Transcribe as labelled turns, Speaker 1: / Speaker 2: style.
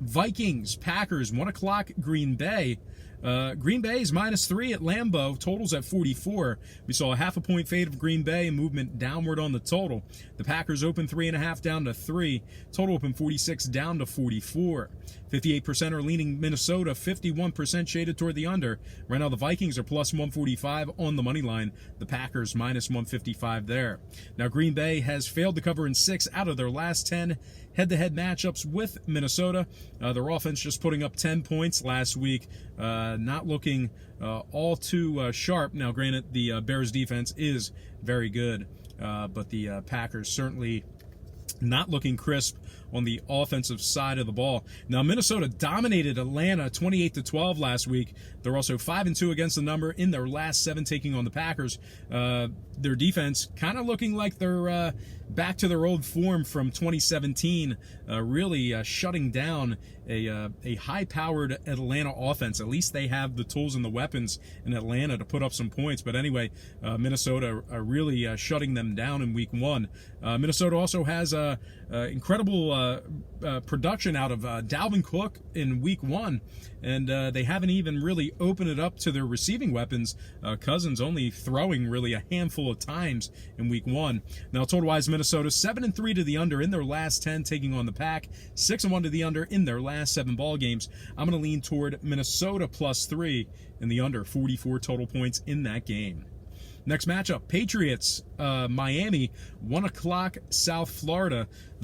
Speaker 1: Vikings, Packers, 1 o'clock, Green Bay. Green Bay is -3 at Lambeau. Total's at 44. We saw a 0.5 point fade of Green Bay and movement downward on the total. The Packers open 3.5 down to 3. Total open 46 down to 44. 58% are leaning Minnesota. 51% shaded toward the under. Right now the Vikings are +145 on the money line. The Packers -155 there. Now Green Bay has failed to cover in 6 out of their last 10 head-to-head matchups with Minnesota. Their offense just putting up 10 points last week. Not looking all too sharp. Now, granted, the Bears defense is very good, but the Packers certainly not looking crisp on the offensive side of the ball. Now, Minnesota dominated Atlanta 28-12 last week. They're also 5-2 against the number in their last 7, taking on the Packers. Their defense kind of looking like they're back to their old form from 2017, really shutting down a high-powered Atlanta offense. At least they have the tools and the weapons in Atlanta to put up some points. But anyway, Minnesota are really shutting them down in week 1. Minnesota also has incredible production out of Dalvin Cook in week 1, and they haven't even really opened it up to their receiving weapons. Cousins only throwing really a handful of times in week 1. Now, total-wise, Minnesota 7-3 to the under in their last 10, taking on the Pack. 6-1 to the under in their last 7 ball games. I'm going to lean toward Minnesota +3 in the under, 44 total points in that game. Next matchup, Patriots, Miami, 1 o'clock, South Florida.